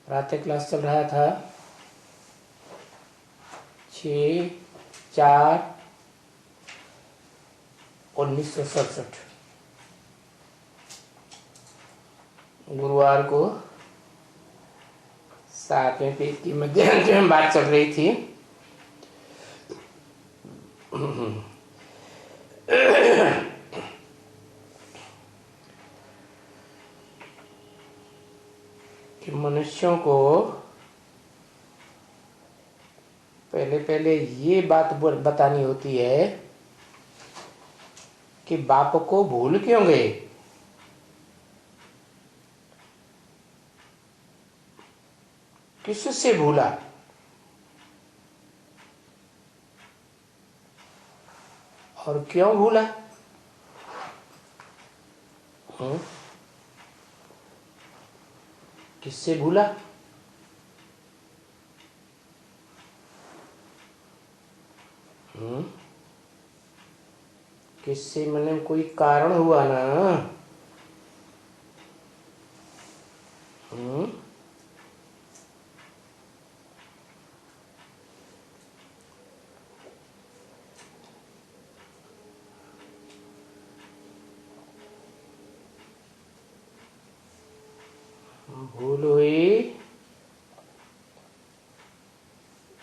प्रातः क्लास चल रहा था 6/4/1967 गुरुवार को 7वें पेज की मध्य में बात चल रही थी। कि मनुष्यों को पहले ये बात बतानी होती है कि बाप को भूल क्यों गए। किससे भूला, और क्यों भूला। किससे भूला, किससे, मैंने कोई कारण हुआ ना। भूल हुई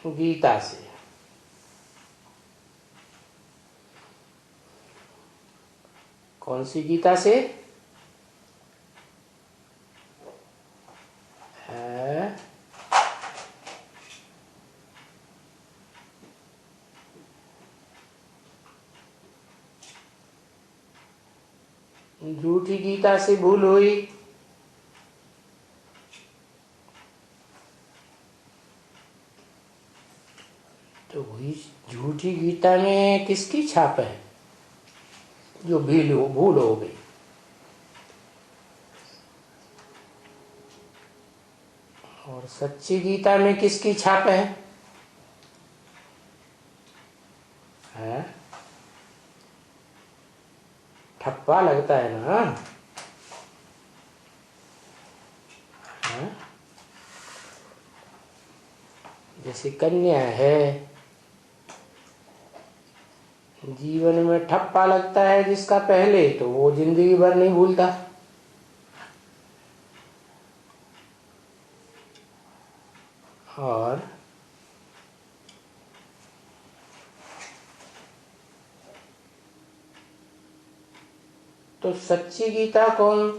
गीता से। कौन सी गीता से? झूठी गीता से भूल हुई। तो वही झूठी गीता में किसकी छाप है जो भूल हो गई। और सच्ची गीता में किसकी छाप है? ठप्पा लगता है ना। जैसे कन्या है, जीवन में ठप्पा लगता है जिसका पहले, तो वो जिंदगी भर नहीं भूलता। और तो सच्ची गीता कौन?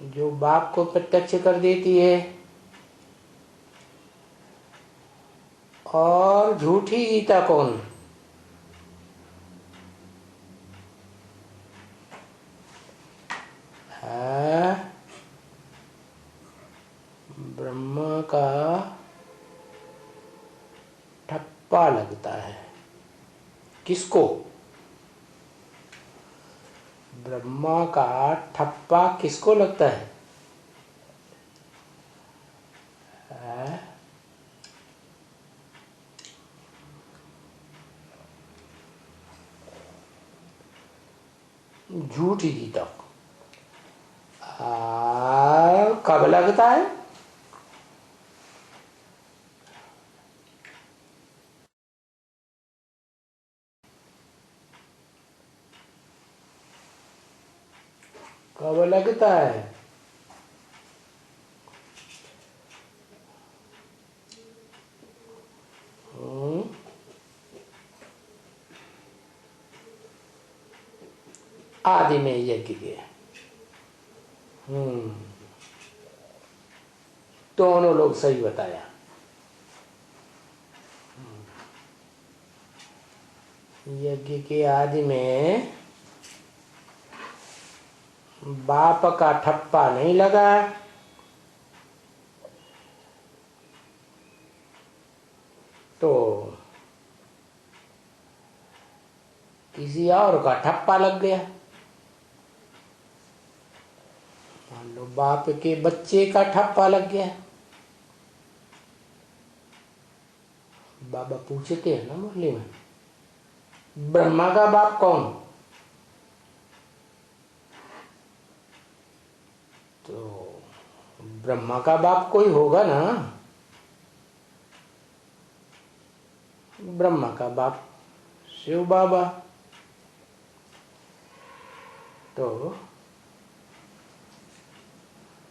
जो बाप को प्रत्यक्ष कर देती है। और झूठी गीता कौन? है ब्रह्मा का ठप्पा लगता है। किसको? ब्रह्मा का ठप्पा किसको लगता है? झूठी गीता को। कब लगता है? कब लगता है? आदि में यज्ञ के। दोनों लोग सही बताया। यज्ञ के आदि में बाप का ठप्पा नहीं लगा, तो किसी और का ठप्पा लग गया। मान लो बाप के बच्चे का ठप्पा लग गया। बाबा पूछते हैं ना मुरली में, ब्रह्मा का बाप कौन? तो ब्रह्मा का बाप कोई होगा ना। ब्रह्मा का बाप शिव बाबा। तो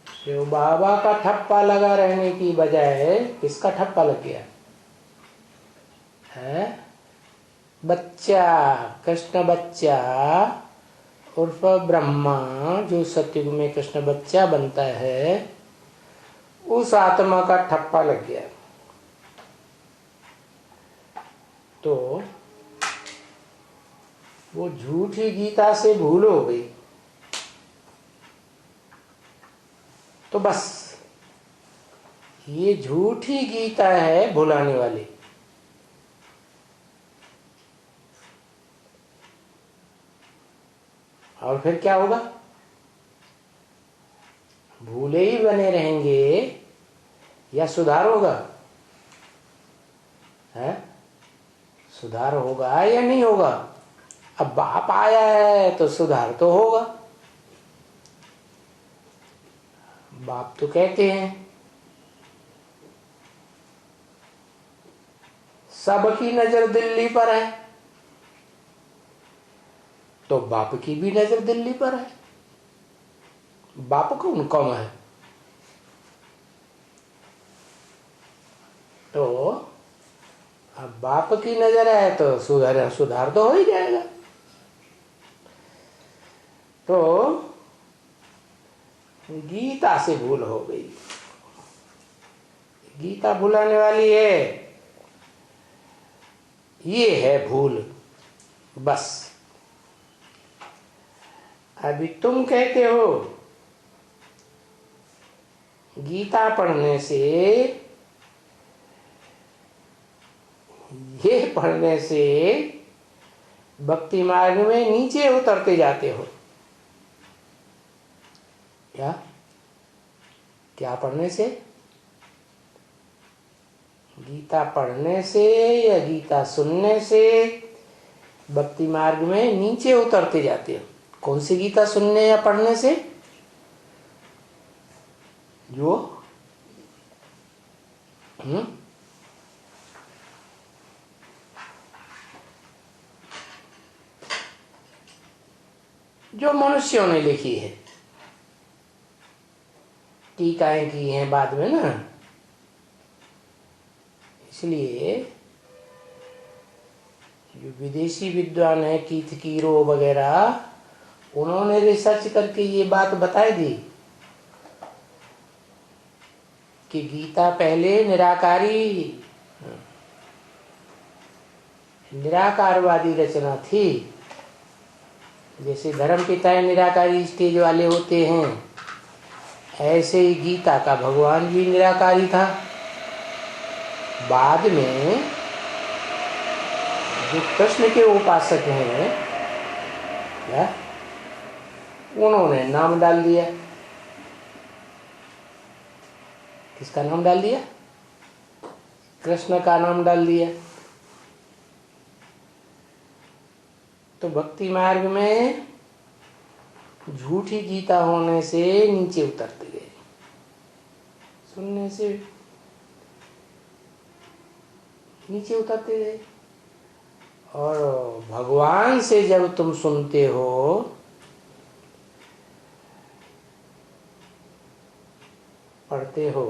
शिव बाबा का ठप्पा लगा रहने की बजाय किसका ठप्पा लग गया है? बच्चा, कृष्ण बच्चा उर्फ ब्रह्मा, जो सतयुग में कृष्ण बच्चा बनता है, उस आत्मा का ठप्पा लग गया। तो वो झूठी गीता से भूल हो गई। तो बस ये झूठी गीता है भुलाने वाली। और फिर क्या होगा? भूले ही बने रहेंगे या सुधार होगा? है सुधार होगा या नहीं होगा? अब बाप आया है तो सुधार तो होगा। बाप तो कहते हैं सबकी नजर दिल्ली पर है, तो बाप की भी नजर दिल्ली पर है। बाप कौन कम है? तो अब बाप की नजर है तो सुधार तो हो ही जाएगा। तो गीता से भूल हो गई। गीता भुलाने वाली है, ये है भूल। बस अभी तुम कहते हो गीता पढ़ने से, ये पढ़ने से भक्ति मार्ग में नीचे उतरते जाते हो। क्या क्या पढ़ने से? गीता पढ़ने से या गीता सुनने से भक्ति मार्ग में नीचे उतरते जाते हो। कौन सी गीता सुनने या पढ़ने से? जो जो मनुष्यों ने लिखी है, टीकाएं की हैं बाद में ना, इसलिए जो विदेशी विद्वान है कीथ कीरो वगैरह, उन्होंने रिसर्च करके ये बात बताई दी कि गीता पहले निराकारवादी रचना थी। जैसे धर्म पिता निराकारी स्टेज वाले होते हैं, ऐसे ही गीता का भगवान भी निराकारी था। बाद में जो कृष्ण के उपासक हैं, क्या उन्होंने नाम डाल दिया। किसका नाम डाल दिया? कृष्ण का नाम डाल दिया। तो भक्ति मार्ग में झूठी गीता होने से नीचे उतरते गए, सुनने से नीचे उतरते गए। और भगवान से जब तुम सुनते हो पढ़ते हो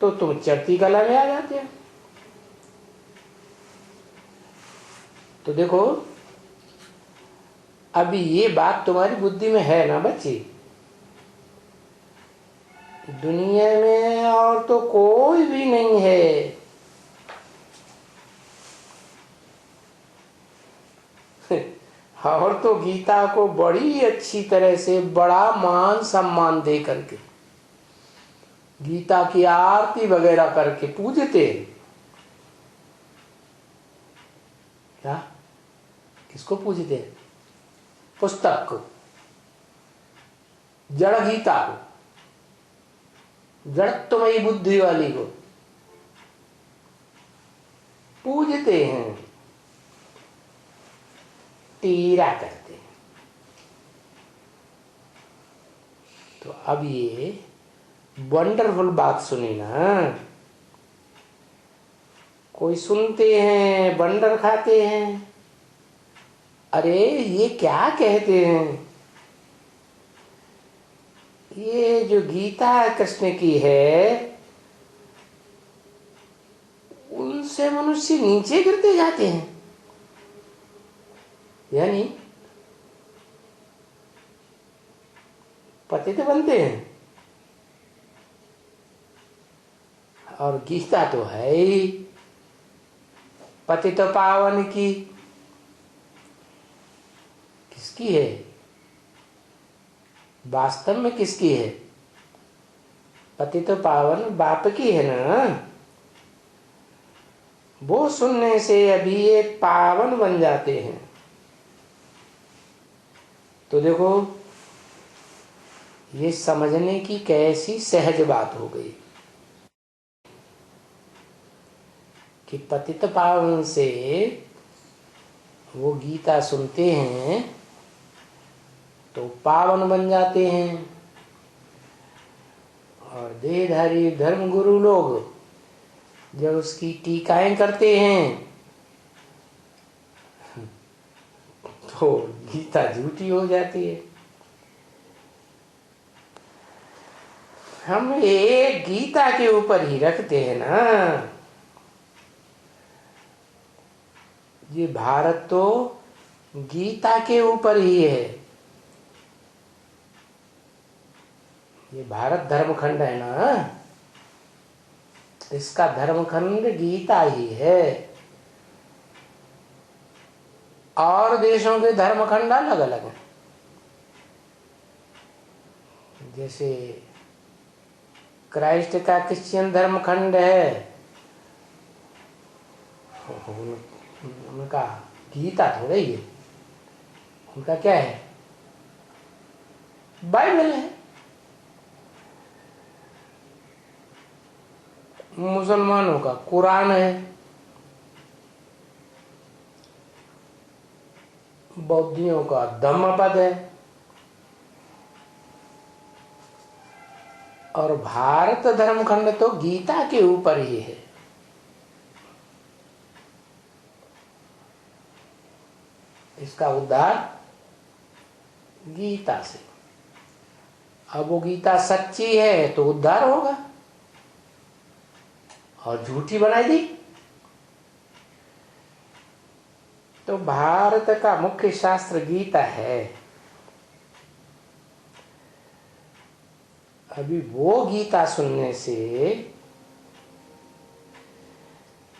तो तुम चढ़ती कला में आ जाते हो। तो देखो अभी ये बात तुम्हारी बुद्धि में है ना बच्ची, दुनिया में और तो कोई भी नहीं है और तो गीता को बड़ी अच्छी तरह से बड़ा मान सम्मान दे करके, गीता की आरती वगैरह करके पूजते। क्या? किसको पूजते? पुस्तक को, जड़ गीता को, जड़त्वमयी बुद्धि वाली को पूजते हैं, टीरा करते हैं। तो अब ये वंडरफुल बात सुनी ना, कोई सुनते हैं बंडर खाते हैं। अरे ये क्या कहते हैं, ये जो गीता कृष्ण की है उनसे मनुष्य नीचे गिरते जाते हैं, यानी पतित बनते हैं। और गीता तो है ही पतित पावन की। किसकी है वास्तव में, किसकी है? पतित पावन बाप की है ना। वो सुनने से अभी ये पावन बन जाते हैं। तो देखो ये समझने की कैसी सहज बात हो गई कि पतित पावन से वो गीता सुनते हैं तो पावन बन जाते हैं। और देहधारी धर्म गुरु लोग जब उसकी टीकाएं करते हैं तो गीता झूठी हो जाती है। हम एक गीता के ऊपर ही रखते हैं ना। ये भारत तो गीता के ऊपर ही है। ये भारत धर्मखंड है ना, इसका धर्मखंड गीता ही है। और देशों के धर्मखंड अलग अलग हैं। जैसे क्राइस्ट का क्रिश्चियन धर्मखंड है, उनका गीता थोड़ा ही है, उनका क्या है? बाइबल है। मुसलमानों का कुरान है, बौद्धियों का धम्मपद है, और भारत धर्मखंड तो गीता के ऊपर ही है। इसका उद्धार गीता से। अब वो गीता सच्ची है तो उद्धार होगा, और झूठी बनाई दी तो भारत का मुख्य शास्त्र गीता है। अभी वो गीता सुनने से,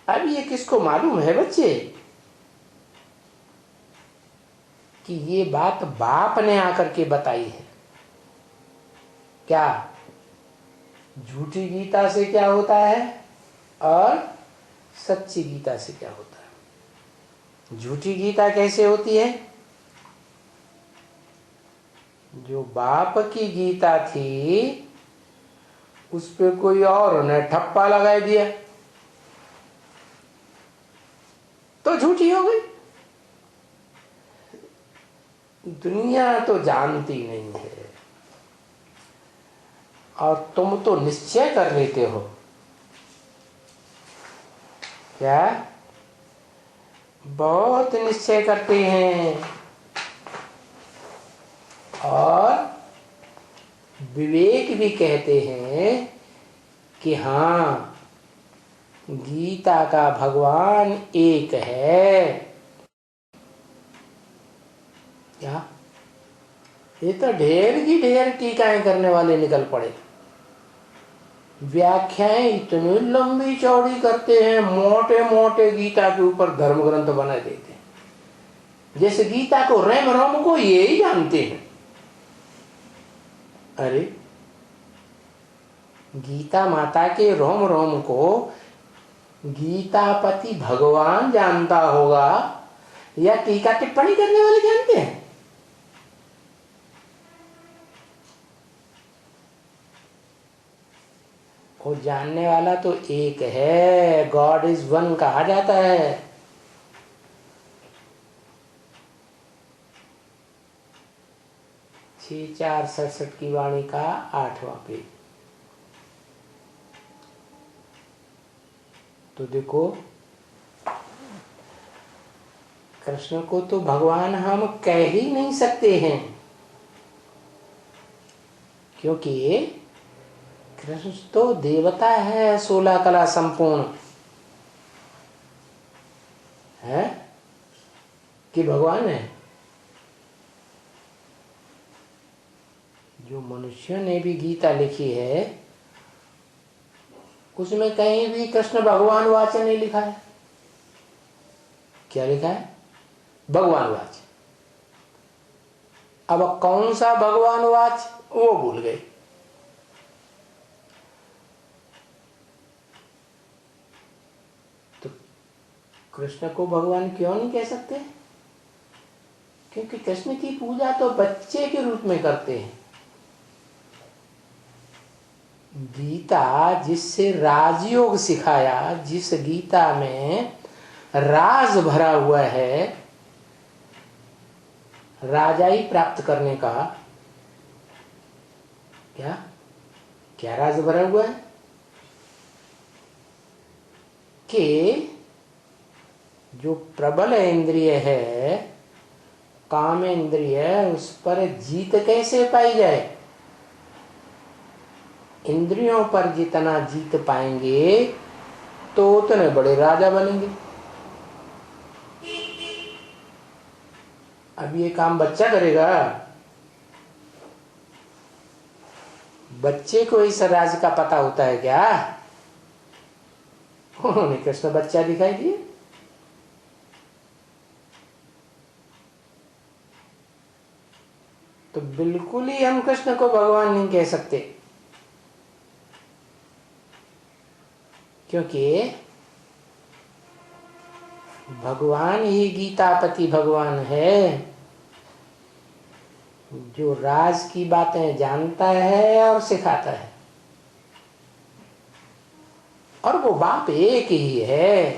अब ये किसको मालूम है बच्चे कि ये बात बाप ने आकर के बताई है? क्या झूठी गीता से क्या होता है और सच्ची गीता से क्या होता है? झूठी गीता कैसे होती है? जो बाप की गीता थी उस पे कोई और ने ठप्पा लगा दिया तो झूठी हो गई। दुनिया तो जानती नहीं है, और तुम तो निश्चय कर लेते हो। क्या? बहुत निश्चय करते हैं और विवेक भी कहते हैं कि हाँ गीता का भगवान एक है। क्या? ये तो ढेर की ढेर टीकाएं करने वाले निकल पड़े, व्याख्याएं इतनी लंबी चौड़ी करते हैं, मोटे मोटे गीता के ऊपर धर्म ग्रंथ बना देते हैं, जैसे गीता को रैम रोम को ये ही जानते हैं। अरे गीता माता के रोम रोम को गीतापति भगवान जानता होगा या टीका टिप्पणी करने वाले जानते हैं? वो जानने वाला तो एक है, गॉड इज वन कहा जाता है। 6:4:67 की वाणी का 8वां पेज। तो देखो, कृष्ण को तो भगवान हम कह ही नहीं सकते हैं, क्योंकि कृष्ण तो देवता है, 16 कला संपूर्ण है कि भगवान है। जो मनुष्यों ने भी गीता लिखी है उसमें कहीं भी कृष्ण भगवान वाच नहीं लिखा है। क्या लिखा है? भगवान वाच। अब कौन सा भगवान वाच वो भूल गए। तो कृष्ण को भगवान क्यों नहीं कह सकते? क्योंकि कृष्ण की पूजा तो बच्चे के रूप में करते हैं। गीता जिससे राजयोग सिखाया, जिस गीता में राज भरा हुआ है, राजाई प्राप्त करने का, क्या क्या राज भरा हुआ है कि जो प्रबल इंद्रिय है, काम इंद्रिय, उस पर जीत कैसे पाई जाए। इंद्रियों पर जितना जीत पाएंगे तो उतने बड़े राजा बनेंगे। अब ये काम बच्चा करेगा? बच्चे को इस राज का पता होता है क्या? उन्होंने कृष्ण बच्चा दिखाई दिए। तो बिल्कुल ही हम कृष्ण को भगवान नहीं कह सकते, क्योंकि भगवान ही गीतापति भगवान है, जो राज की बातें जानता है और सिखाता है। और वो बाप एक ही है।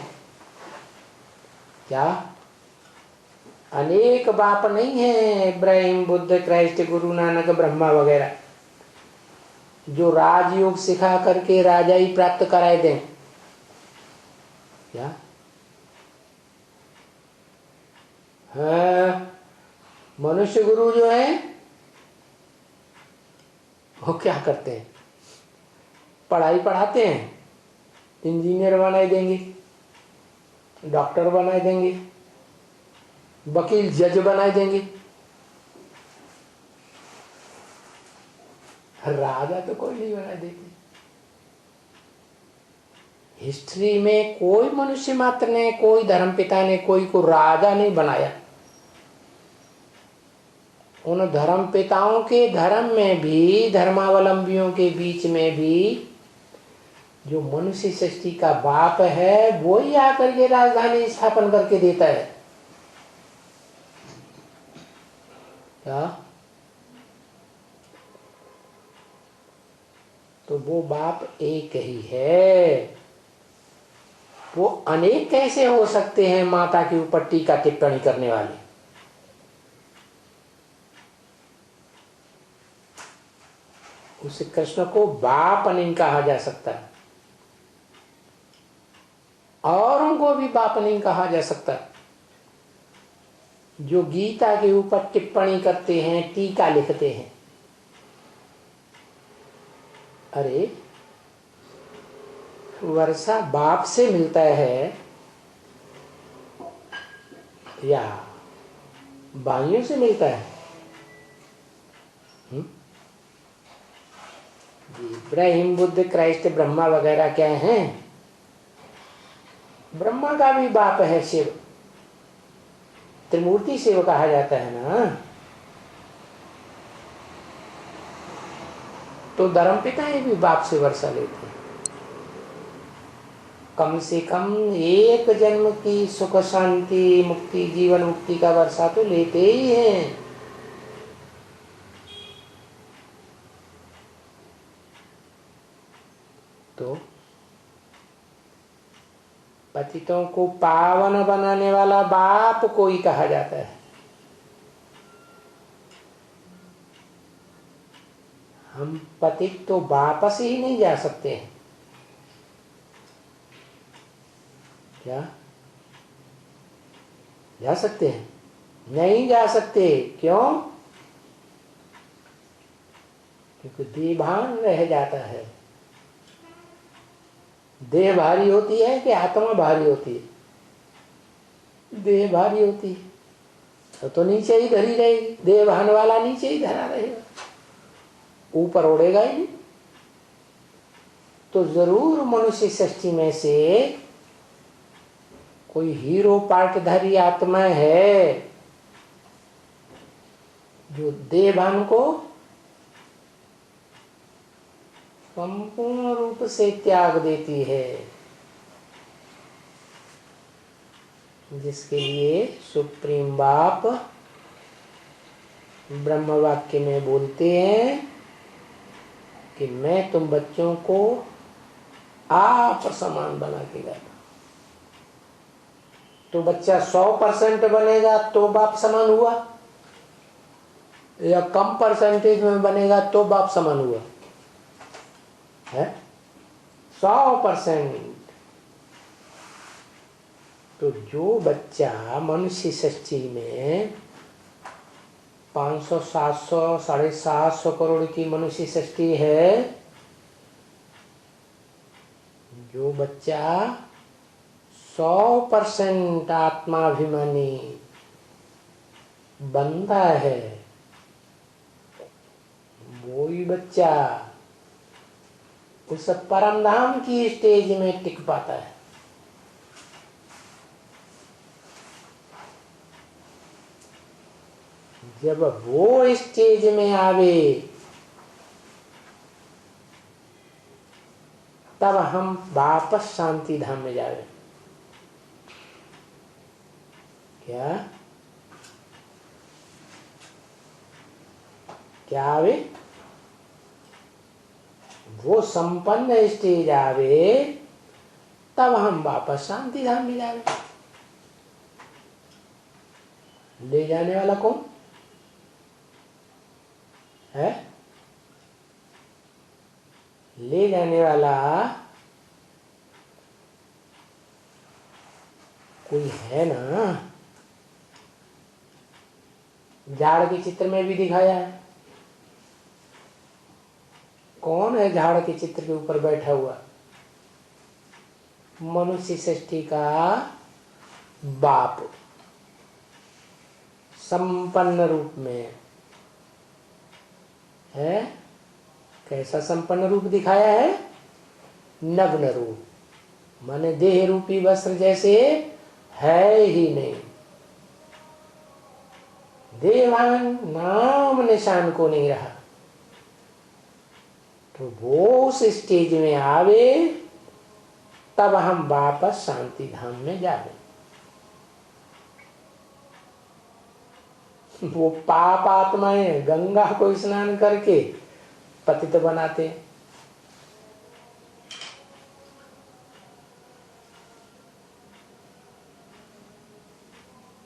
क्या अनेक बाप नहीं है? इब्राहिम, बुद्ध, क्राइस्ट, गुरु नानक, ब्रह्मा वगैरह, जो राजयोग सिखा करके राजाई प्राप्त कराए दें। क्या? हाँ, मनुष्य गुरु जो है वो क्या करते हैं? पढ़ाई पढ़ाते हैं, इंजीनियर बनाए देंगे, डॉक्टर बनाए देंगे, वकील जज बनाए देंगे। राजा तो कोई नहीं बना देते। हिस्ट्री में कोई मनुष्य मात्र ने, कोई धर्मपिता ने कोई को राजा नहीं बनाया। उन धर्म पिताओं के धर्म में भी, धर्मावलंबियों के बीच में भी जो मनुष्य सृष्टि का बाप है वो ही आकर के राजधानी स्थापन करके देता है। क्या? तो वो बाप एक ही है। वो अनेक कैसे हो सकते हैं माता के ऊपर टीका टिप्पणी करने वाले? उस कृष्ण को बाप नहीं कहा जा सकता, और उनको भी बाप नहीं कहा जा सकता। जो गीता के ऊपर टिप्पणी करते हैं, टीका लिखते हैं, अरे वर्षा बाप से मिलता है या भाइयों से मिलता है? इब्राहिम, बुद्ध, क्राइस्ट, ब्रह्मा वगैरह क्या हैं? ब्रह्मा का भी बाप है शिव, त्रिमूर्ति शिव कहा जाता है ना। तो धर्मपिता ही भी बाप से वर्षा लेते हैं। कम से कम एक जन्म की सुख शांति मुक्ति, जीवन मुक्ति का वर्षा तो लेते ही हैं। तो पतितों को पावन बनाने वाला बाप को ही कहा जाता है। हम पतित तो वापस ही नहीं जा सकते हैं। क्या जा सकते हैं? नहीं जा सकते। क्यों? क्योंकि देह भान रह जाता है। देह भारी होती है कि आत्मा भारी होती है? देह भारी होती है तो नीचे ही धरी रहेगी। देह भान वाला नीचे ही धरा रहेगा, ऊपर उड़ेगा ही नहीं। तो जरूर मनुष्य सृष्टि में से कोई हीरो पार्टधारी आत्मा है जो देहभान को संपूर्ण रूप से त्याग देती है, जिसके लिए सुप्रीम बाप ब्रह्म वाक्य में बोलते हैं कि मैं तुम बच्चों को आप समान बना के लाता। तो बच्चा 100% बनेगा तो बाप समान हुआ, या कम परसेंटेज में बनेगा तो बाप समान हुआ है? 100%। तो जो बच्चा मनुष्य सृष्टि में 500, 700, 750 करोड़ की मनुष्य सृष्टि है, जो बच्चा 100% आत्माभिमानी बनता है, वो ही बच्चा उस परम धाम की स्टेज में टिक पाता है। जब वो स्टेज में आवे तब हम वापस शांति धाम में जावे। क्या क्या आवे? वो संपन्न स्टेज आवे तब हम वापस शांति धाम में जावे। ले जाने वाला कौन है? ले जाने वाला कोई है ना। झाड़ के चित्र में भी दिखाया है। कौन है झाड़ के चित्र के ऊपर बैठा हुआ? मनुष्य सृष्टि का बाप संपन्न रूप में है। कैसा संपन्न रूप दिखाया है? नग्न रूप, माने देह रूपी वस्त्र जैसे है ही नहीं। देवान नाम निशान को नहीं रहा। तो वो उस स्टेज में आवे तब हम वापस शांति धाम में जावे। वो पाप आत्माएं गंगा को स्नान करके पतित बनाते,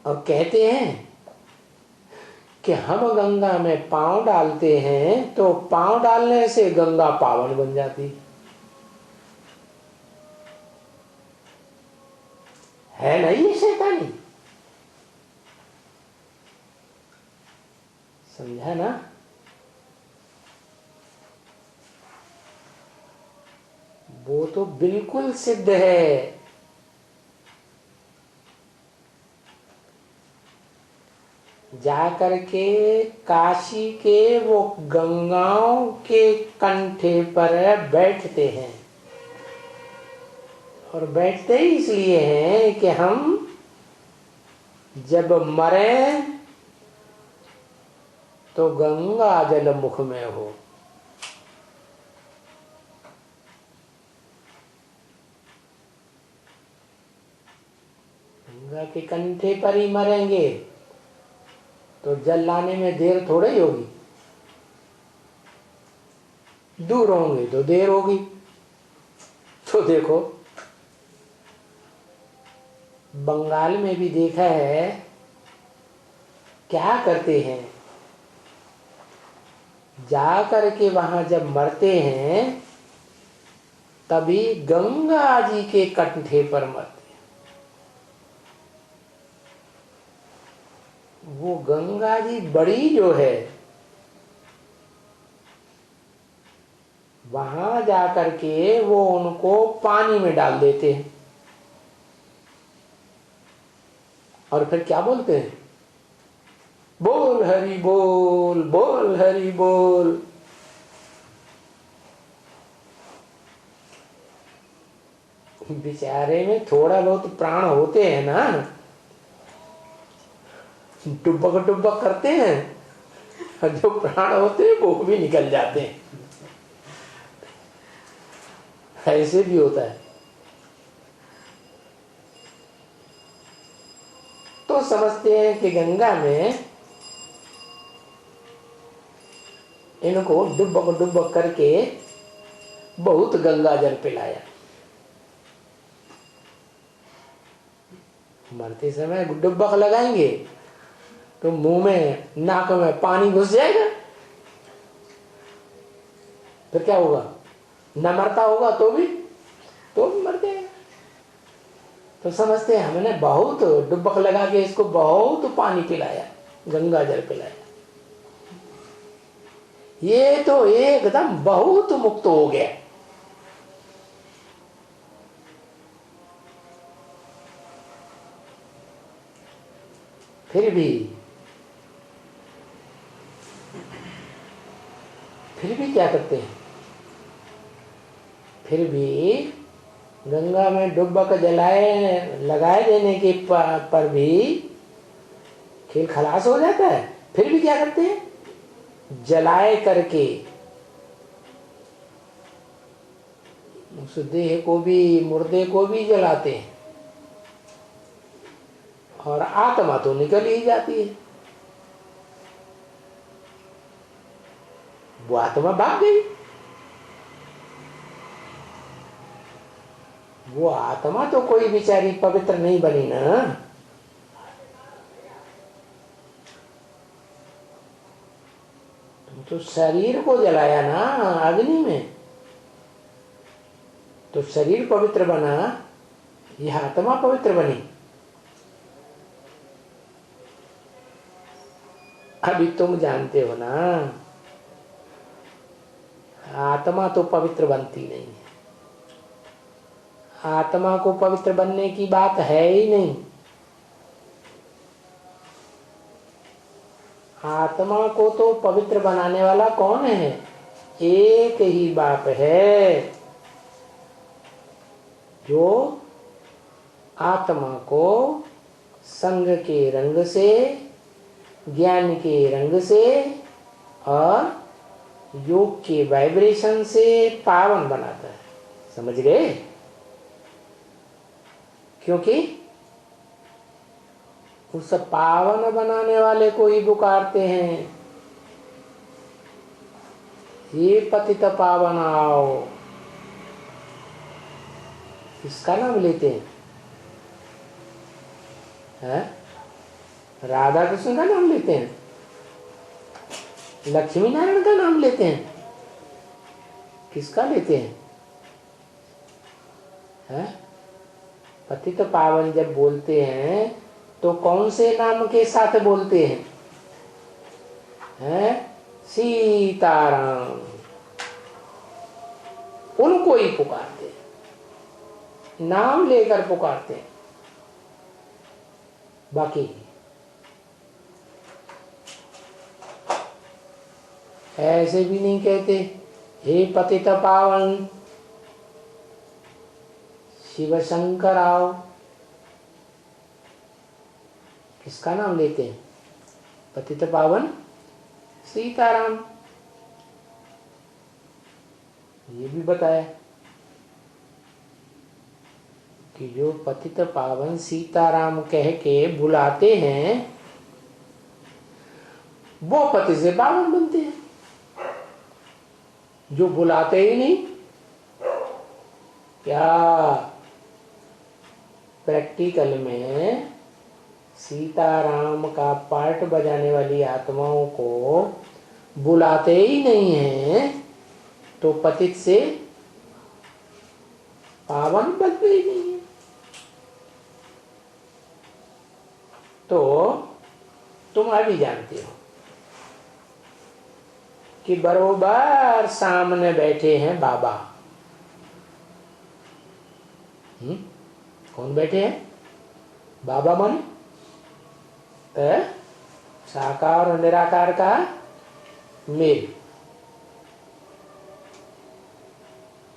और कहते हैं कि हम गंगा में पांव डालते हैं तो पांव डालने से गंगा पावन बन जाती है। नहीं ये शैतानी, समझा ना? वो तो बिल्कुल सिद्ध है। जाकर के काशी के वो गंगाओं के कंठे पर बैठते हैं, और बैठते ही इसलिए हैं कि हम जब मरे तो गंगा जल मुख में हो। गंगा के कंठे पर ही मरेंगे तो जल लाने में देर थोड़ी ही होगी। दूर होंगे तो देर होगी। तो देखो बंगाल में भी देखा है क्या करते हैं। जा करके वहां जब मरते हैं तभी गंगा जी के कंठे पर मरते हैं। वो गंगा जी बड़ी जो है, वहां जा करके वो उनको पानी में डाल देते हैं और फिर क्या बोलते हैं, बोल हरि बोल, बोल हरि बोल। बेचारे में थोड़ा बहुत प्राण होते हैं ना, डुबक डुबक करते हैं, और जो प्राण होते हैं वो भी निकल जाते हैं। ऐसे भी होता है। तो समझते हैं कि गंगा में इनको डुबक डुबक करके बहुत गंगा जल पिलाया। मरते समय डुबक लगाएंगे तो मुंह में नाक में पानी घुस जाएगा, फिर क्या होगा, न मरता होगा तो भी मर जाएगा। तो समझते हैं हमने बहुत डुबक लगा के इसको बहुत पानी पिलाया, गंगा जल पिलाया, ये तो एकदम बहुत मुक्त हो गया। फिर भी क्या करते हैं, फिर भी गंगा में डुबक लगाए देने के पर भी खेल खलास हो जाता है। फिर भी क्या करते हैं, जलाए करके उस देह को भी, मुर्दे को भी जलाते हैं और आत्मा तो निकल ही जाती है। वो आत्मा भाग गई, वो आत्मा तो कोई बेचारी पवित्र नहीं बनी ना। तुम तो शरीर को जलाया ना अग्नि में, तो शरीर पवित्र बना, यह आत्मा पवित्र बनी। अभी तुम जानते हो ना, आत्मा तो पवित्र बनती नहीं है। आत्मा को पवित्र बनने की बात है ही नहीं। आत्मा को तो पवित्र बनाने वाला कौन है, एक ही बाप है, जो आत्मा को संग के रंग से, ज्ञान के रंग से और योग के वाइब्रेशन से पावन बनाता है। समझ गए? क्योंकि उस पावन बनाने वाले को ही पुकारते हैं, ये पतित पावन आओ। किसका नाम लेते हैं? राधा कृष्ण का नाम लेते हैं, लक्ष्मी नारायण का नाम लेते हैं, किसका लेते हैं? पतित पावन जब बोलते हैं तो कौन से नाम के साथ बोलते हैं? सीताराम, उनको ही पुकारते हैं, नाम लेकर पुकारते हैं। बाकी ऐसे भी नहीं कहते हे पतित पावन शिव शंकर आओ। किसका नाम लेते हैं? पतित पावन सीताराम। ये भी बताया कि जो पतित पावन सीताराम कह के बुलाते हैं वो पति से पावन बनते हैं। जो बुलाते ही नहीं, क्या प्रैक्टिकल में सीताराम का पार्ट बजाने वाली आत्माओं को बुलाते ही नहीं हैं तो पतित से पावन बनते ही नहीं है। तो तुम अभी जानते हो कि बरोबर सामने बैठे हैं बाबा। कौन बैठे हैं? बाबा मन साकार और निराकार का मेल।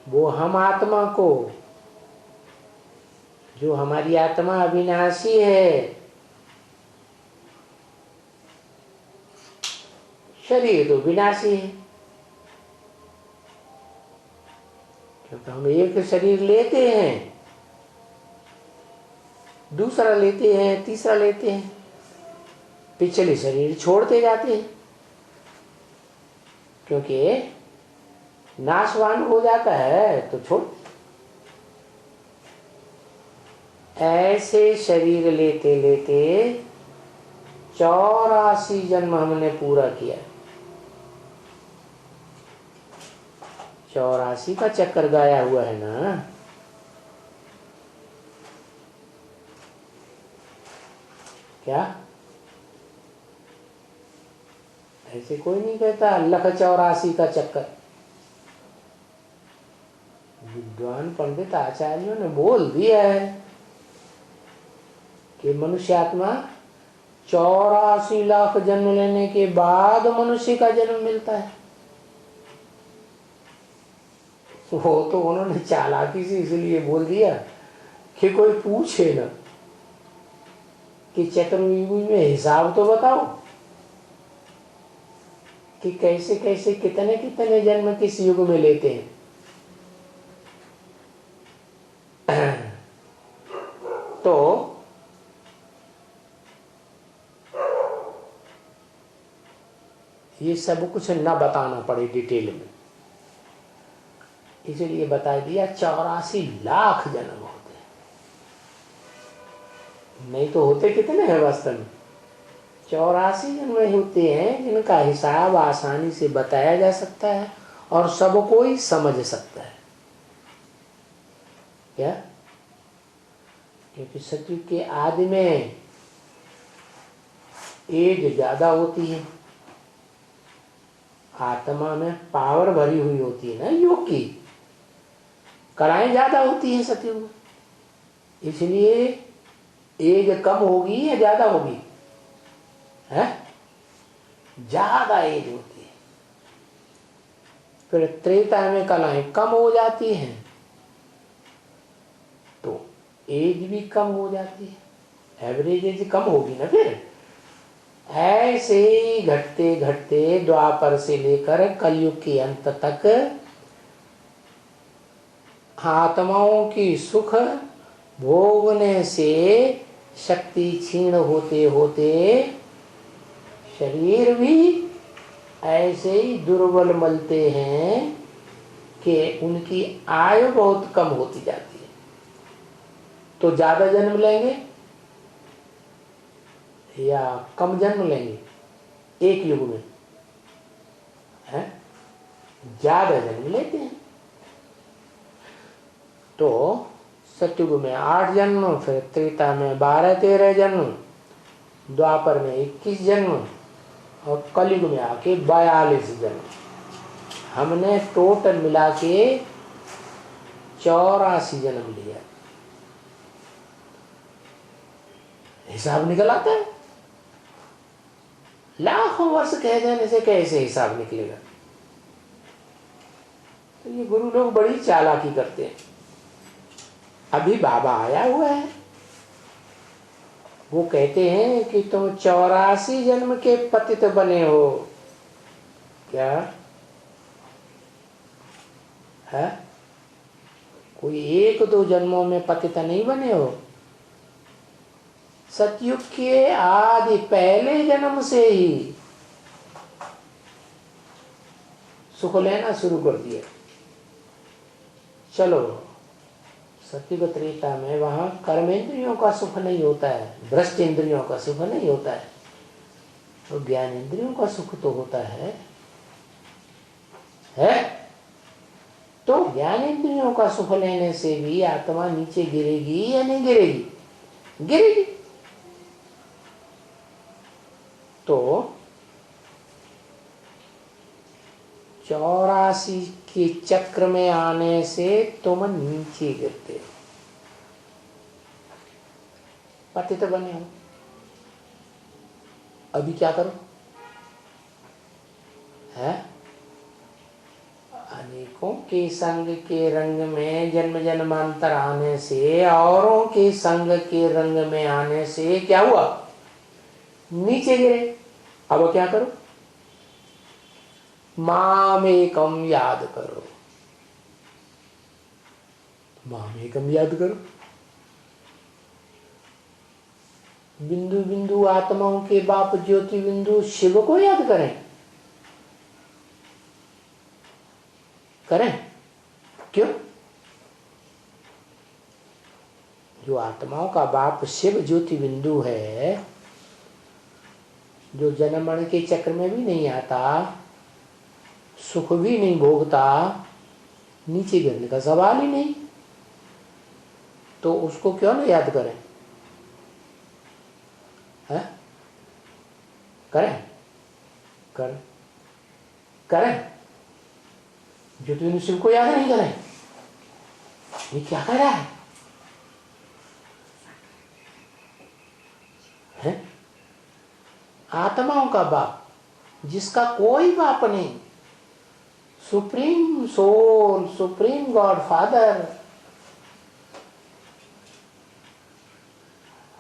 वो हम आत्मा को, जो हमारी आत्मा अविनाशी है, शरीर तो विनाशी है, क्योंकि हम एक शरीर लेते हैं, दूसरा लेते हैं, तीसरा लेते हैं, पिछले शरीर छोड़ते जाते हैं, क्योंकि नाशवान हो जाता है तो छोड़। ऐसे शरीर लेते लेते 84 जन्म हमने पूरा किया। 84 का चक्कर गाया हुआ है ना। क्या ऐसे कोई नहीं कहता लख 84 का चक्कर। विद्वान पंडित आचार्यों ने बोल दिया है कि मनुष्य आत्मा 84 लाख जन्म लेने के बाद मनुष्य का जन्म मिलता है। वो तो उन्होंने चालाकी से इसलिए बोल दिया कि कोई पूछे न कि चतुर्युगी में हिसाब तो बताओ कि कैसे कैसे कितने कितने जन्म किस युग में लेते हैं। तो ये सब कुछ न बताना पड़े डिटेल में, इसलिए बता दिया 84 लाख जन्म होते हैं। नहीं तो होते कितने हैं वास्तव में? 84 जन्म होते हैं जिनका हिसाब आसानी से बताया जा सकता है और सब कोई समझ सकता है। क्या? क्योंकि सतयुग के आदि में एज ज्यादा होती है, आत्मा में पावर भरी हुई होती है ना योग की, कलाएं ज्यादा होती है सतयुग में, इसलिए एज कम होगी या ज्यादा होगी? है ज्यादा एज होती है। फिर त्रेता में कलाएं कम हो जाती हैं तो एज भी कम हो जाती है, एवरेज एज कम होगी ना। फिर ऐसे ही घटते घटते द्वापर से लेकर कलयुग के अंत तक आत्माओं की सुख भोगने से शक्ति क्षीण होते होते शरीर भी ऐसे ही दुर्बल मलते हैं कि उनकी आयु बहुत कम होती जाती है। तो ज्यादा जन्म लेंगे या कम जन्म लेंगे एक युग में? है ज्यादा जन्म लेते हैं। तो सतयुग में 8 जन्म, फिर त्रेता में 12-13 जन्म, द्वापर में 21 जन्म और कलयुग में आके 42 जन्म। हमने टोटल मिला के 84 जन्म लिया। हिसाब निकल आता है? लाखों वर्ष कह देने से कैसे हिसाब निकलेगा? तो ये गुरु लोग बड़ी चालाकी करते हैं। अभी बाबा आया हुआ है, वो कहते हैं कि तुम 84 जन्म के पतित बने हो। क्या है? कोई 1-2 जन्मों में पतित नहीं बने हो। सतयुग के आदि पहले जन्म से ही सुख लेना शुरू कर दिया। चलो सतयुग त्रेता में वहां कर्मेंद्रियों का सुख नहीं होता है, भ्रष्ट इंद्रियों का सुख नहीं होता है, तो ज्ञान इंद्रियों का सुख तो होता है। है। तो ज्ञानेंद्रियों का सुख लेने से भी आत्मा नीचे गिरेगी या नहीं गिरेगी? गिरेगी। तो 84 के चक्र में आने से तुम नीचे गिरते हो, पतित बने हो। अभी क्या करो? है अनेकों के संग के रंग में जन्म जन्मांतर आने से, औरों के संग के रंग में आने से क्या हुआ? नीचे गिरे। अब क्या करो? मामेकम याद करो, मामेकम याद करो। बिंदु बिंदु आत्माओं के बाप ज्योति बिंदु शिव को याद करें। करें क्यों? जो आत्माओं का बाप शिव ज्योति बिंदु है, जो जन्म मरण के चक्र में भी नहीं आता, सुख भी नहीं भोगता, नीचे गिरने का सवाल ही नहीं, तो उसको क्यों ना याद करें? है? करें करें करें। ज्योति बिंदु शिव को याद नहीं करें, ये क्या कर रहा है? है? आत्माओं का बाप, जिसका कोई बाप नहीं, supreme soul, supreme God father.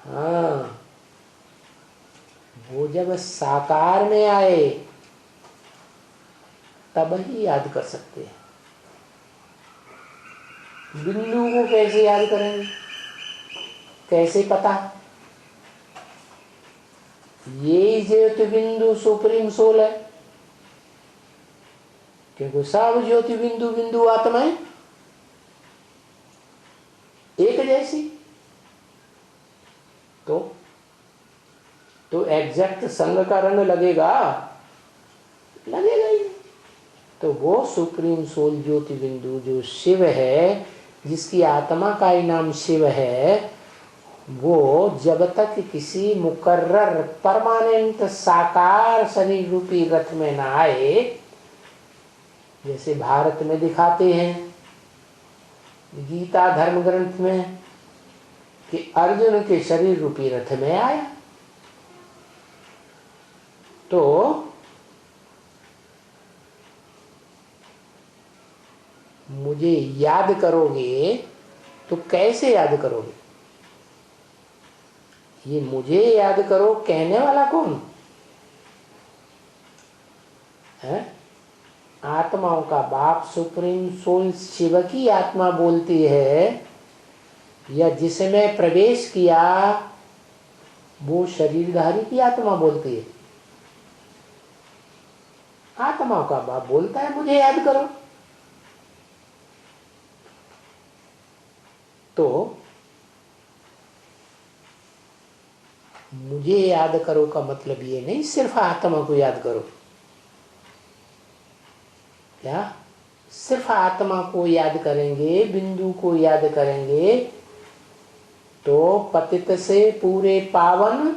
हाँ, वो जब साकार में आए तब ही याद कर सकते हैं। बिंदु को कैसे याद करेंगे? कैसे पता? ये ज्योति बिंदु सुप्रीम सोल है, क्योंकि सब ज्योति बिंदु बिंदु आत्माएं एक जैसी। तो एग्जैक्ट संग का रंग लगेगा? लगेगा ही। तो वो सुप्रीम सोल ज्योति बिंदु जो शिव है, जिसकी आत्मा का ही नाम शिव है, वो जब तक किसी मुकर्रर परमानेंट साकार शरीर रूपी रथ में ना आए, जैसे भारत में दिखाते हैं गीता धर्म ग्रंथ में कि अर्जुन के शरीर रूपी रथ में आया, तो मुझे याद करोगे तो कैसे याद करोगे? ये मुझे याद करो कहने वाला कौन है? आत्माओं का बाप सुप्रीम सोल शिव की आत्मा बोलती है, या जिसमें प्रवेश किया वो शरीरधारी की आत्मा बोलती है? आत्माओं का बाप बोलता है मुझे याद करो। तो मुझे याद करो का मतलब ये नहीं सिर्फ आत्मा को याद करो। क्या सिर्फ आत्मा को याद करेंगे, बिंदु को याद करेंगे तो पतित से पूरे पावन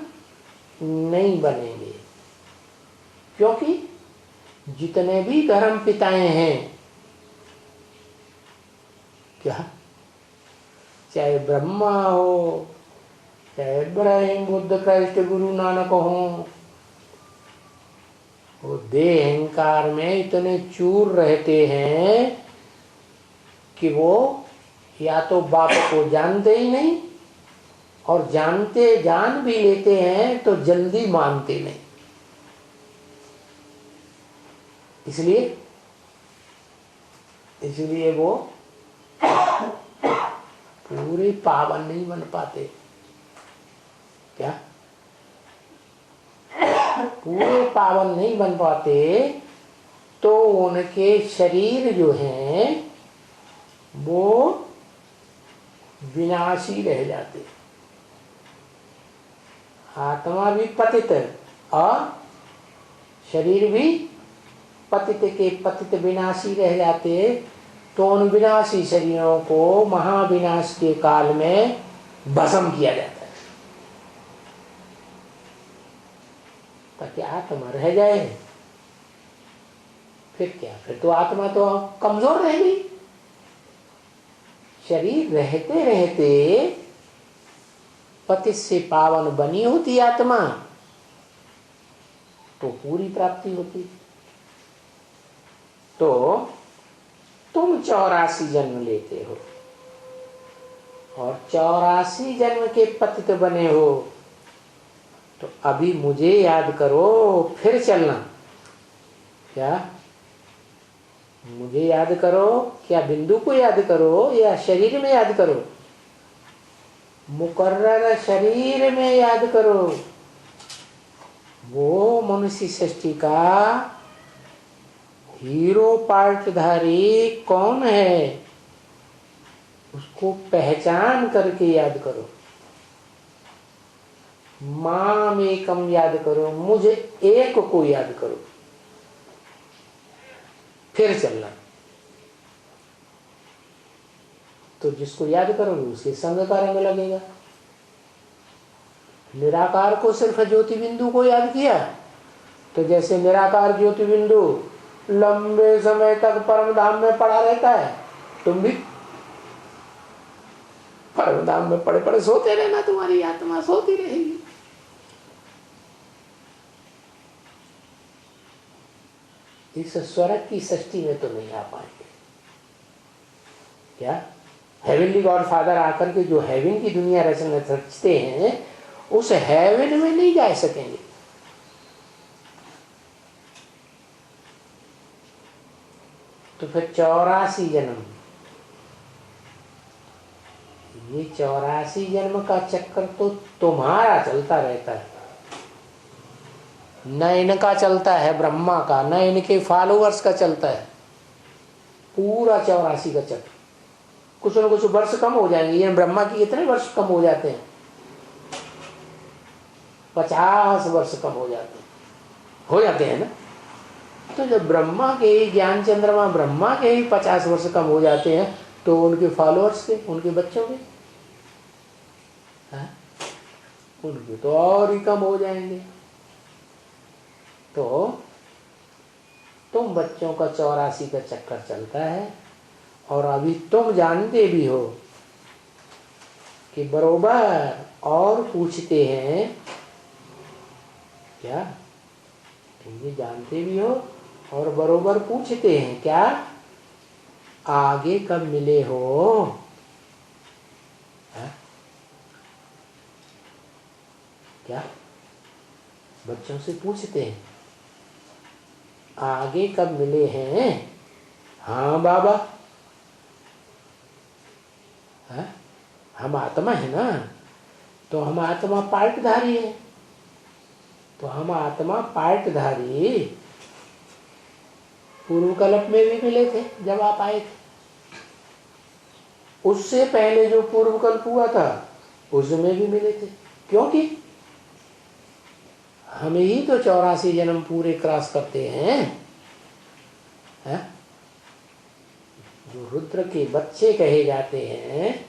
नहीं बनेंगे? क्योंकि जितने भी धर्म पिताएं हैं, क्या चाहे ब्रह्मा हो, चाहे इब्राहिम, बुद्ध, क्राइस्ट, गुरु नानक हो, वो देह अहंकार में इतने चूर रहते हैं कि वो या तो बाप को जानते ही नहीं, और जान भी लेते हैं तो जल्दी मानते नहीं। इसलिए वो पूरे पावन नहीं बन पाते। क्या पूरे पावन नहीं बन पाते? तो उनके शरीर जो हैं वो विनाशी रह जाते। आत्मा भी पतित और शरीर भी पतित के पतित विनाशी रह जाते तो उन विनाशी शरीरों को महाविनाश के काल में भस्म किया जाता है, ताकि आत्मा रह जाए। फिर क्या, फिर तो आत्मा तो कमजोर रह गई। शरीर रहते रहते पति से पावन बनी होती आत्मा तो पूरी प्राप्ति होती। तो तुम 84 जन्म लेते हो और 84 जन्म के पतित बने हो, तो अभी मुझे याद करो फिर चलना। क्या मुझे याद करो, क्या बिंदु को याद करो या शरीर में याद करो? मुकर्रर शरीर में याद करो। वो मनुष्य सृष्टि का हीरो पार्टधारी कौन है, उसको पहचान करके याद करो। माम एकम याद करो, मुझे एक को याद करो, फिर चलना। तो जिसको याद करोगे उसके संग का रंग लगेगा। निराकार को सिर्फ ज्योति बिंदु को याद किया तो जैसे निराकार ज्योति बिंदु लंबे समय तक परम धाम में पड़ा रहता है, तुम भी परम धाम में पड़े पड़े सोते रहना, तुम्हारी आत्मा सोती रहेगी। इस स्वर्ग की सृष्टि में तो नहीं आ पाएंगे। क्या हेवनली गॉड फादर आकर के जो हेवन की दुनिया रचते हैं, उस हेवन में नहीं जा सकेंगे। तो फिर 84 जन्म, ये 84 जन्म का चक्कर तो तुम्हारा चलता रहता है, न इनका चलता है ब्रह्मा का, न इनके फॉलोअर्स का चलता है। पूरा 84 का चक्र, कुछ न कुछ वर्ष कम हो जाएंगे। ये ब्रह्मा की कितने वर्ष कम हो जाते हैं? 50 वर्ष कम हो जाते हैं ना। तो जब ब्रह्मा के ही ज्ञान चंद्रमा ब्रह्मा के ही 50 वर्ष कम हो जाते हैं, तो उनके फॉलोअर्स के, उनके बच्चों के, उनके तो और ही कम हो जाएंगे। तो तुम बच्चों का 84 का चक्कर चलता है, और अभी तुम जानते भी हो कि बरोबर और पूछते हैं। क्या तुम भी जानते भी हो और बरोबर पूछते हैं, क्या आगे कब मिले हो? है? क्या बच्चों से पूछते हैं आगे कब मिले हैं? हाँ बाबा, है? हम आत्मा है ना, तो हम आत्मा पार्टधारी है। तो हम आत्मा पार्टधारी पूर्व कल्प में भी मिले थे जब आप आए थे। उससे पहले जो पूर्व कल्प हुआ था उसमें भी मिले थे, क्योंकि हम ही तो 84 जन्म पूरे क्रॉस करते हैं, है? जो रुद्र के बच्चे कहे जाते हैं,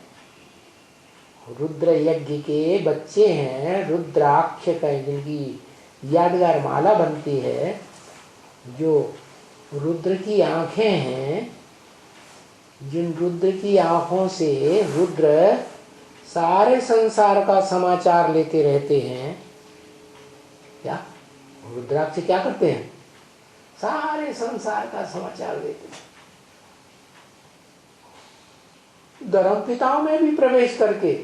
रुद्र यज्ञ के बच्चे हैं, रुद्राक्ष का जिनकी यादगार माला बनती है, जो रुद्र की आंखें हैं, जिन रुद्र की आंखों से रुद्र सारे संसार का समाचार लेते रहते हैं। क्या रुद्राक्ष क्या करते हैं? सारे संसार का समाचार लेते हैं, धर्म पिताओं में भी प्रवेश करके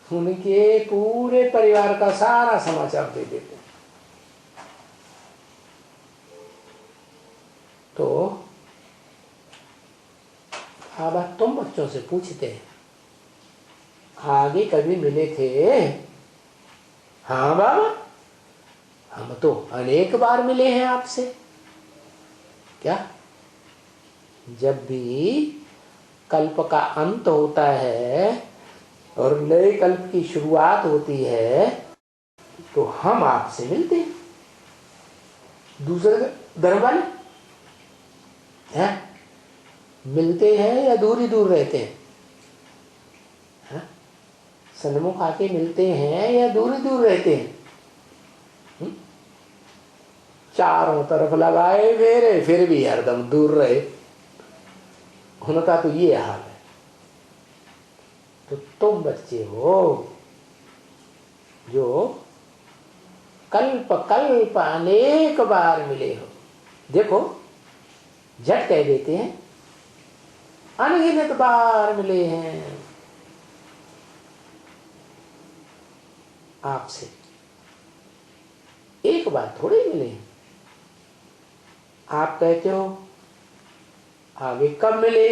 उनके पूरे परिवार का सारा समाचार दे देते हैं। तो अब तुम बच्चों से पूछते हैं आगे कभी मिले थे? हाँ बाबा, हम तो अनेक बार मिले हैं आपसे। क्या जब भी कल्प का अंत होता है और नए कल्प की शुरुआत होती है तो हम आपसे मिलते हैं। दूसरे धर्म वाले हैं, मिलते हैं या दूर ही दूर रहते हैं? सन्मुख आके मिलते हैं या दूर ही दूर रहते हैं? चारों तरफ लगाए फेरे फिर भी हरदम दूर रहे, उनका तो ये हाल है। तो तुम बच्चे हो जो कल्प कल्प अनेक बार मिले हो। देखो झट कह देते हैं अनगिनत बार मिले हैं आपसे, एक बार थोड़े मिले हैं। आप कहते हो आगे कब मिले?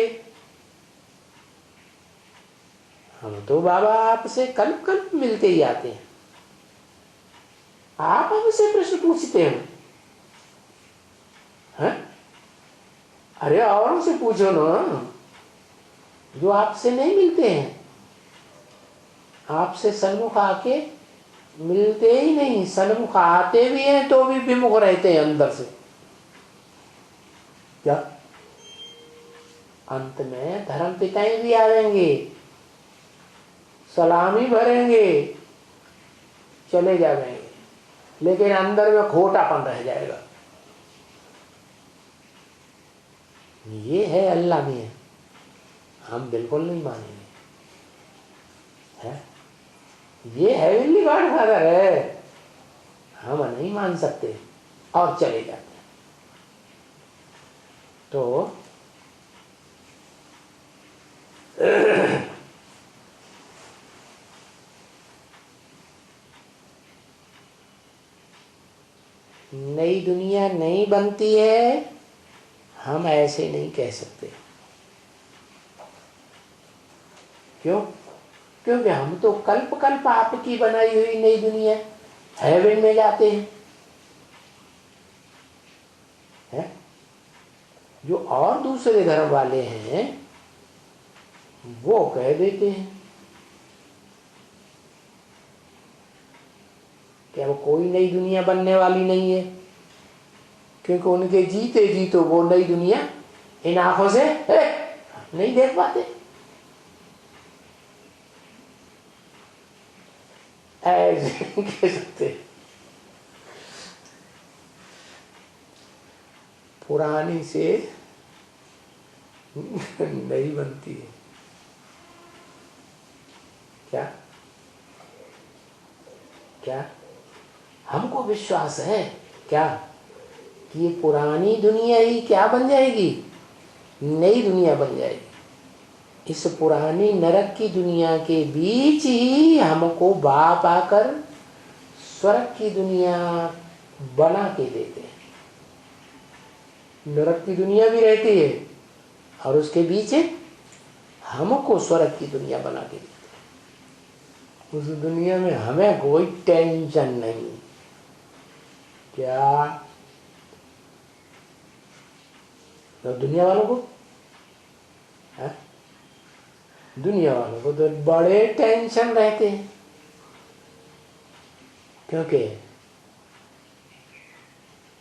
हम तो बाबा आपसे कल्प कल्प मिलते ही आते हैं। आप हमसे प्रश्न पूछते हो हैं? अरे औरों से पूछो ना जो आपसे नहीं मिलते हैं, आपसे सन्मुख आके मिलते ही नहीं, सन्मुख आते भी हैं तो भी विमुख रहते हैं अंदर से। क्या अंत में धर्म पिताएं भी आवेंगे, सलामी भरेंगे, चले जाएंगे, लेकिन अंदर में खोटापन रह जाएगा। ये है अल्लाह में, हम बिल्कुल नहीं मानेंगे। है ये हेवनली गॉड फादर है, हम नहीं मान सकते और चले जाते हैं। तो नई दुनिया नहीं बनती है, हम ऐसे नहीं कह सकते। क्यों? क्योंकि हम तो कल्प कल्प आपकी बनाई हुई नई दुनिया हेवन में जाते हैं। है? जो और दूसरे धर्म वाले हैं वो कह देते हैं कि अब कोई नई दुनिया बनने वाली नहीं है, क्योंकि उनके जीते जी तो वो नई दुनिया इन आंखों से नहीं देख पाते। ऐसे कह सकते पुरानी से नहीं बनती है। क्या क्या हमको विश्वास है क्या कि ये पुरानी दुनिया ही क्या बन जाएगी, नई दुनिया बन जाएगी। इस पुरानी नरक की दुनिया के बीच ही हमको बाप आकर स्वर्ग की दुनिया बना के देते हैं। नरक की दुनिया भी रहती है और उसके बीच हमको स्वर्ग की दुनिया बना के देते हैं। उस दुनिया में हमें कोई टेंशन नहीं। क्या तो दुनिया वालों को है? दुनिया वालों को तो बड़े टेंशन रहते हैं, क्योंकि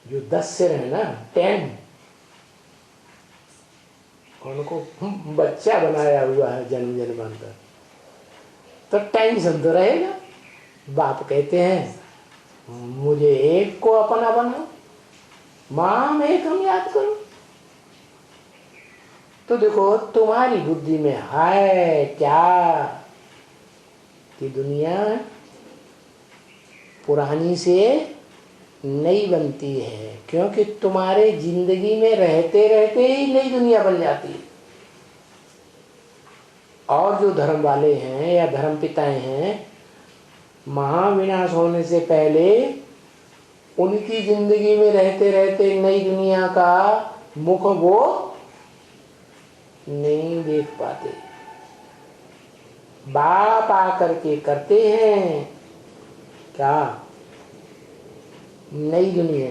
जो 10 सिर है ना 10, उनको बच्चा बनाया हुआ है जन्म जन्मांतर, तो टेंशन तो रहेगा। बाप कहते हैं मुझे एक को अपना बनाओ, माम एक हम याद करो। तो देखो तुम्हारी बुद्धि में है क्या कि दुनिया पुरानी से नई बनती है, क्योंकि तुम्हारे जिंदगी में रहते रहते ही नई दुनिया बन जाती है। और जो धर्म वाले हैं या धर्म पिताएं हैं, महाविनाश होने से पहले उनकी जिंदगी में रहते रहते नई दुनिया का मुख वो नहीं देख पाते। बाप आकर के करते हैं क्या नई दुनिया।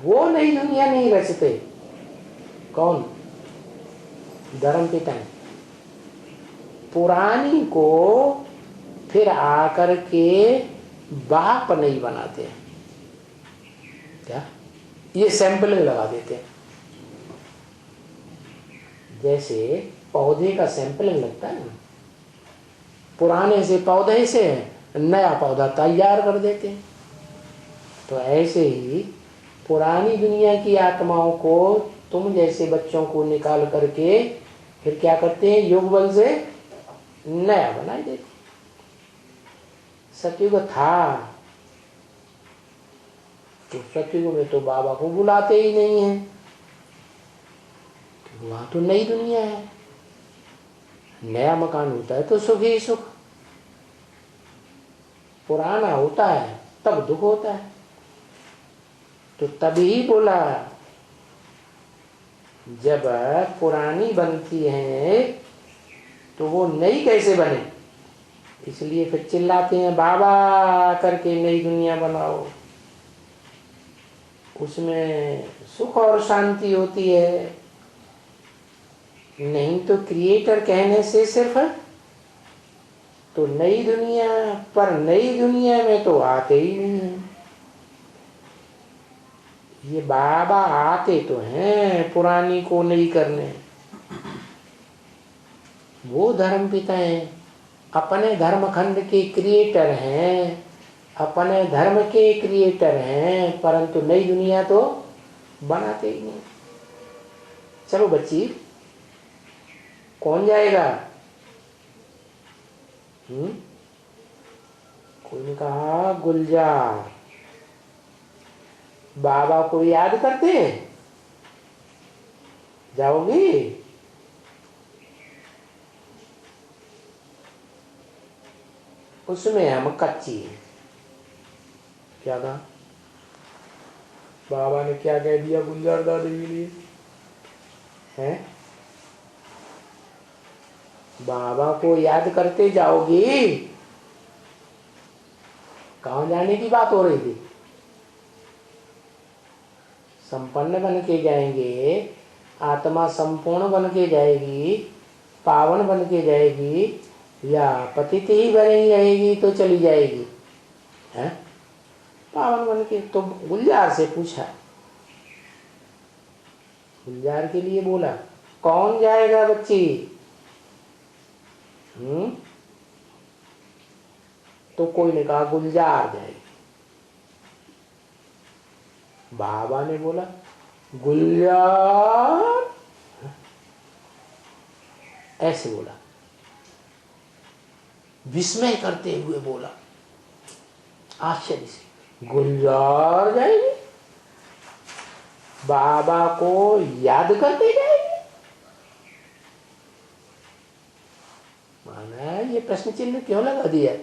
वो नई दुनिया नहीं रचते। कौन? धर्म पिता। पुरानी को फिर आकर के बाप नहीं बनाते हैं। क्या ये सैंपलिंग लगा देते हैं, जैसे पौधे का सैंपलिंग लगता है ना, पुराने से पौधे से नया पौधा तैयार कर देते हैं। तो ऐसे ही पुरानी दुनिया की आत्माओं को तुम जैसे बच्चों को निकाल करके फिर क्या करते हैं, योग बल से नया बना देते। सतयुग था तो सतयुग में तो बाबा को बुलाते ही नहीं है, वहां तो नई दुनिया है। नया मकान होता है तो सुख ही सुख, पुराना होता है तब दुख होता है। तो तभी बोला जब पुरानी बनती है तो वो नई कैसे बने, इसलिए फिर चिल्लाते हैं बाबा करके नई दुनिया बनाओ, उसमें सुख और शांति होती है। नहीं तो क्रिएटर कहने से सिर्फ तो नई दुनिया, पर नई दुनिया में तो आते ही नहीं है। ये बाबा आते तो हैं पुरानी को नई करने, वो धर्म पिता हैं, अपने धर्म खंड के क्रिएटर हैं, अपने धर्म के क्रिएटर हैं, परंतु नई दुनिया तो बनाते ही नहीं। चलो बच्ची, कौन जाएगा? कोई ने कहा गुलजार। बाबा को याद करते जाओगी? उसमें हम कच्ची हैं। क्या कहा? बाबा ने क्या कह दिया गुलजार दादी के लिए? हैं? बाबा को याद करते जाओगी? कहाँ जाने की बात हो रही थी? संपन्न बन के जाएंगे, आत्मा संपूर्ण बन के जाएगी, पावन बन के जाएगी, या पतित ही बनी रहेगी तो चली जाएगी? हैं? पावन बन के। तो गुलजार से पूछा, गुलजार के लिए बोला कौन जाएगा बच्ची? तो कोई ने कहा गुलजार जाएगी। बाबा ने बोला गुलजार, ऐसे बोला, विस्मय करते हुए बोला, आश्चर्य से, गुलजार जाएगी? बाबा को याद करते जाएगी? माना ये प्रश्न चिन्ह क्यों लगा दिया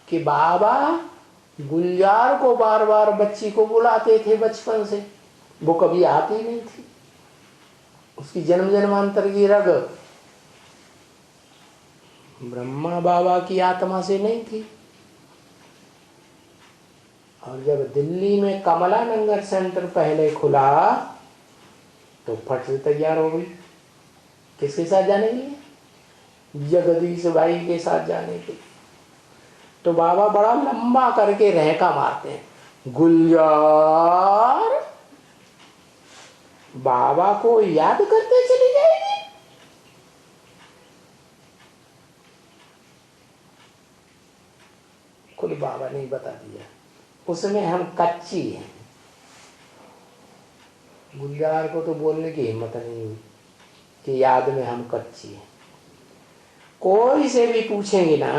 कि बाबा गुलजार को बार बार बच्ची को बुलाते थे बचपन से, वो कभी आती नहीं थी, उसकी जन्म जन्मांतर की रग ब्रह्मा बाबा की आत्मा से नहीं थी। और जब दिल्ली में कमला नगर सेंटर पहले खुला तो फट से तैयार हो गई। किसके साथ जाने के लिए? जगदीश भाई के साथ जाने के लिए। तो बाबा बड़ा लंबा करके रहका मारते हैं, गुलजार बाबा को याद करते चली जाएगी? खुद बाबा ने बता दिया, उसमें हम कच्ची हैं। गुलजार को तो बोलने की हिम्मत नहीं हुई कि याद में हम कच्ची हैं। कोई से भी पूछेंगे ना,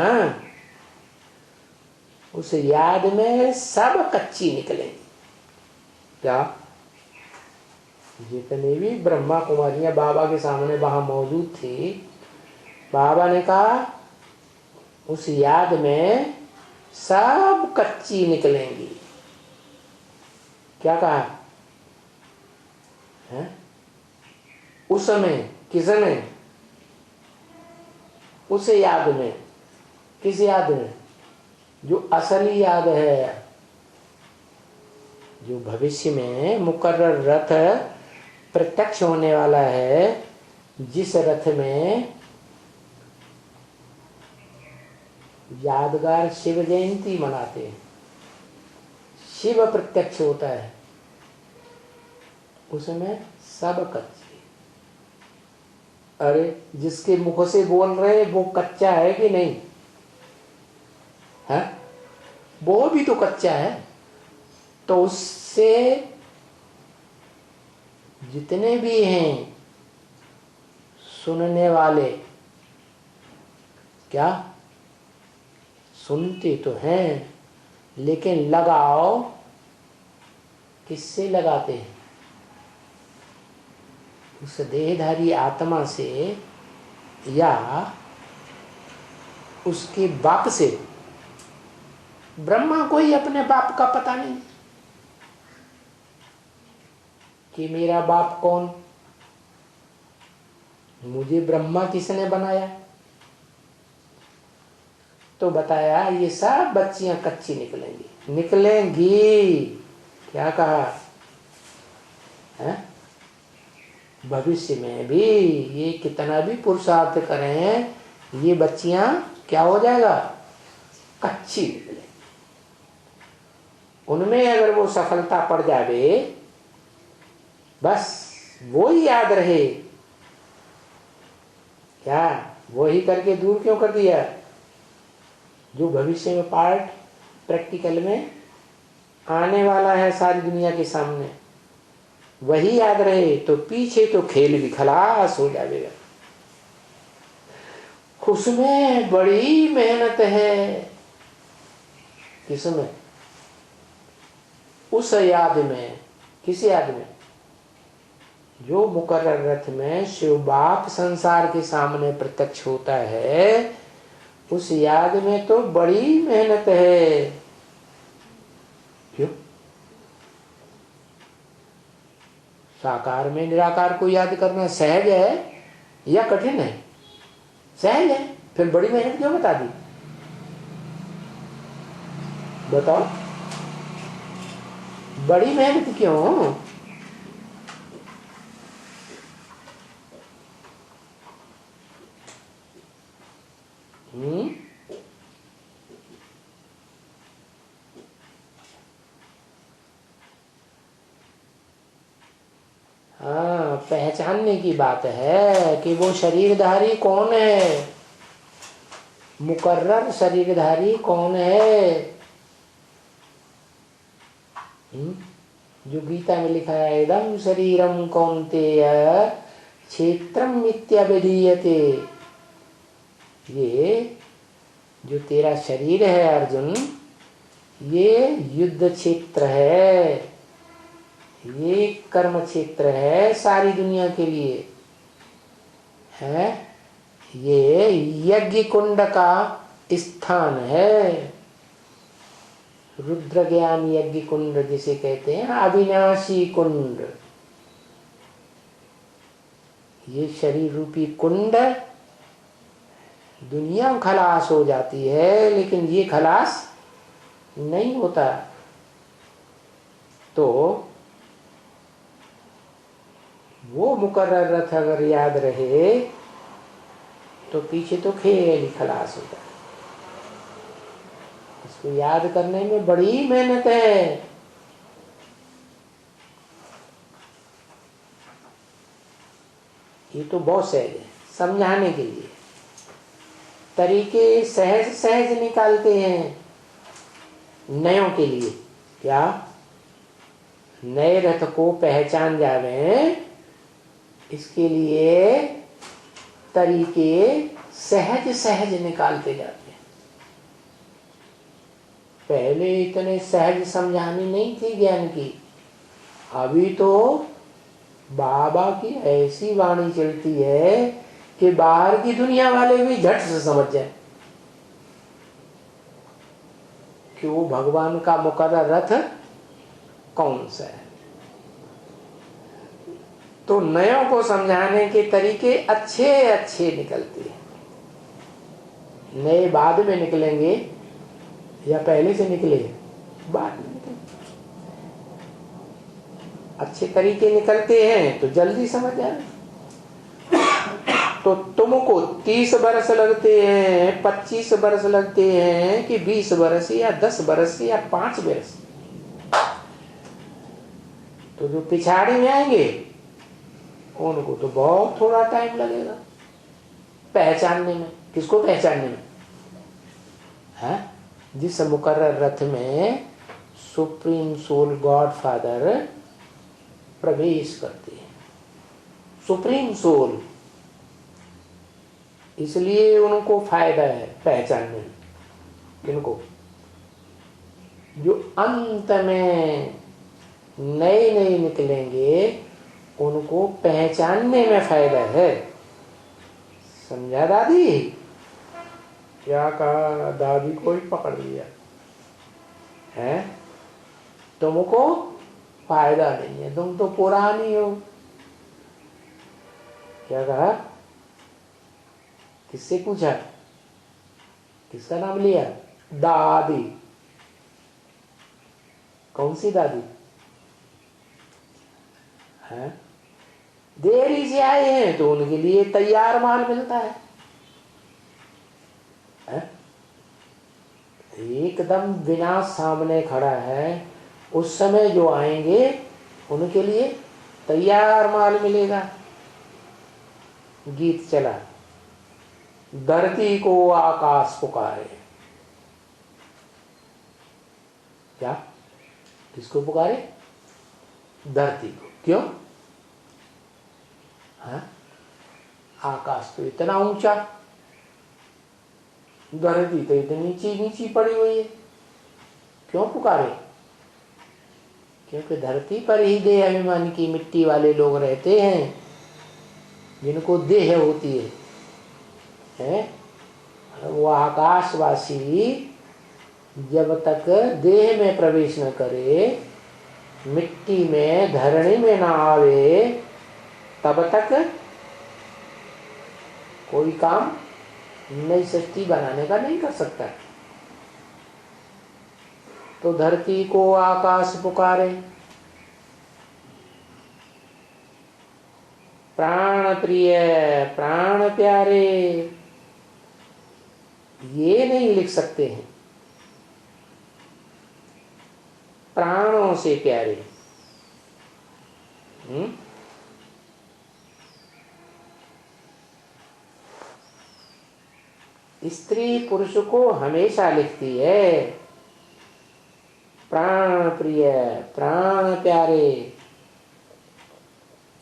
उस याद में सब कच्ची निकलेंगी। क्या? जितनी भी ब्रह्मा कुमारियां बाबा के सामने वहां मौजूद थी, बाबा ने कहा उस याद में सब कच्ची निकलेंगी। क्या कहा है? उस समय, किस समय? उस याद में। किस याद में? जो असली याद है, जो भविष्य में मुकर्रर रथ प्रत्यक्ष होने वाला है, जिस रथ में यादगार शिव जयंती मनाते हैं, शिव प्रत्यक्ष होता है, उसमें सब कच्चे। अरे जिसके मुख से बोल रहे वो कच्चा है कि नहीं है? वो भी तो कच्चा है। तो उससे जितने भी हैं सुनने वाले, क्या सुनते तो हैं, लेकिन लगाओ किससे लगाते हैं? उस देहधारी आत्मा से या उसके बाप से। ब्रह्मा को ही अपने बाप का पता नहीं कि मेरा बाप कौन, मुझे ब्रह्मा किसने बनाया। तो बताया ये सब बच्चियां कच्ची निकलेंगी। क्या कहा है? भविष्य में भी ये कितना भी पुरुषार्थ करें, ये बच्चियां क्या हो जाएगा? कच्ची निकलेंगी। उनमें अगर वो सफलता पड़ जावे, बस वो ही याद रहे। क्या वो ही करके दूर क्यों कर दिया? जो भविष्य में पार्ट प्रैक्टिकल में आने वाला है सारी दुनिया के सामने, वही याद रहे, तो पीछे तो खेल भी खलास हो जाएगा। उसमें बड़ी मेहनत है। किसमें? उस याद में। किस याद में? जो मुकर्रर रथ में शिव बाप संसार के सामने प्रत्यक्ष होता है, उस याद में तो बड़ी मेहनत है। क्यों? साकार में निराकार को याद करना सहज है या कठिन है? सहज है, फिर बड़ी मेहनत क्यों बता दी? बताओ, बड़ी मेहनत क्यों? हाँ, पहचानने की बात है कि वो शरीरधारी कौन है, मुकर्रर शरीरधारी कौन है। जो गीता में लिखा है, इदं शरीरम कौन्तेय क्षेत्रम मिथ्याभिधीयते। ये जो तेरा शरीर है अर्जुन, ये युद्ध क्षेत्र है, ये कर्म क्षेत्र है सारी दुनिया के लिए है। ये यज्ञ कुंड का स्थान है, रुद्र ज्ञान यज्ञ कुंड जिसे कहते हैं, अविनाशी कुंड। ये शरीर रूपी कुंड, दुनिया खलास हो जाती है लेकिन ये खलास नहीं होता। तो वो मुकर्रर रथ अगर याद रहे तो पीछे तो खेल ही खलास होता है। इसको याद करने में बड़ी मेहनत है। ये तो बहुत सहज है, समझाने के लिए तरीके सहज सहज निकालते हैं नयों के लिए। क्या? नए रथ को पहचान जावे, इसके लिए तरीके सहज सहज निकालते जाते हैं। पहले इतने सहज समझानी नहीं थी ज्ञान की, अभी तो बाबा की ऐसी वाणी चलती है कि बाहर की दुनिया वाले भी झट से समझ जाए कि वो भगवान का मुकर्रर रथ कौन सा है। तो नयों को समझाने के तरीके अच्छे अच्छे निकलते हैं। नए बाद में निकलेंगे या पहले से निकले? बाद में निकले। अच्छे तरीके निकलते हैं तो जल्दी समझ आए। तो तुमको 30 बरस लगते हैं, 25 बरस लगते हैं कि 20 बरस या 10 बरस या 5 बरस, तो जो पिछाड़ी में आएंगे उनको तो बहुत थोड़ा टाइम लगेगा पहचानने में। किसको पहचानने में? है जिस मुकर्रर रथ में सुप्रीम सोल गॉड फादर प्रवेश करते हैं, सुप्रीम सोल, इसलिए उनको फायदा है पहचानने में। किनको? जो अंत में नए नए निकलेंगे उनको पहचानने में फायदा है। समझा दादी? क्या कहा? दादी को ही पकड़ लिया है। तुमको फायदा नहीं है, तुम तो पुरानी हो। क्या कहा? किससे पूछा? किसका नाम लिया? दादी। कौन सी दादी? है देरी से आए हैं तो उनके लिए तैयार माल मिलता है? एकदम विनाश सामने खड़ा है, उस समय जो आएंगे उनके लिए तैयार माल मिलेगा। गीत चला, धरती को आकाश पुकारे। क्या? किसको पुकारे? धरती को। क्यों? हाँ? आकाश तो इतना ऊंचा, धरती तो इतनी नीची नीची पड़ी हुई है। क्यों पुकारे? क्योंकि धरती पर ही देह अभिमान की मिट्टी वाले लोग रहते हैं, जिनको देह होती है? वो आकाशवासी जब तक देह में प्रवेश न करे, मिट्टी में धरणी में ना आवे, तब तक कोई काम नई सृष्टि बनाने का नहीं कर सकता। तो धरती को आकाश पुकारे। प्राण प्रिय, प्राण प्यारे, ये नहीं लिख सकते हैं। प्राणों से प्यारे। स्त्री पुरुष को हमेशा लिखती है प्राण प्रिय, प्राण प्यारे,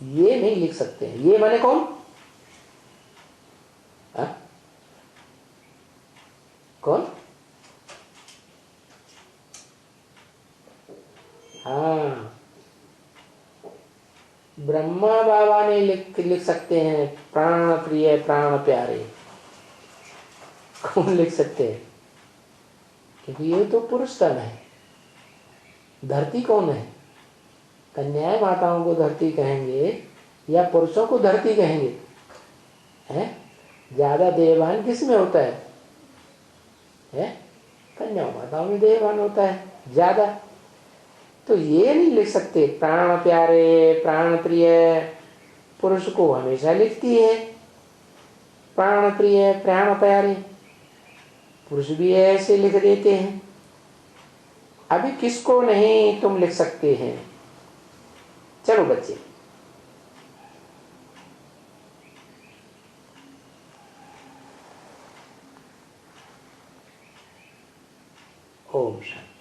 ये नहीं लिख सकते हैं। ये माने कौन? हा? कौन? हाँ, ब्रह्मा बाबा ने लिख सकते हैं प्राण प्रिय, प्राण प्यारे। कौन लिख सकते हैं? क्योंकि ये तो पुरुष तन है। धरती कौन है? कन्याएं माताओं को धरती कहेंगे या पुरुषों को धरती कहेंगे? हैं? ज्यादा देहवान किस में होता है? कन्या माताओं में देहवान होता है ज्यादा। तो ये नहीं लिख सकते प्राण प्यारे, प्राण प्रिय। पुरुष को हमेशा लिखती है प्राण प्रिय, प्राण प्यारे। पुरुष भी ऐसे लिख देते हैं। अभी किसको नहीं तुम लिख सकते हैं? चलो बच्चे, ओम शांति।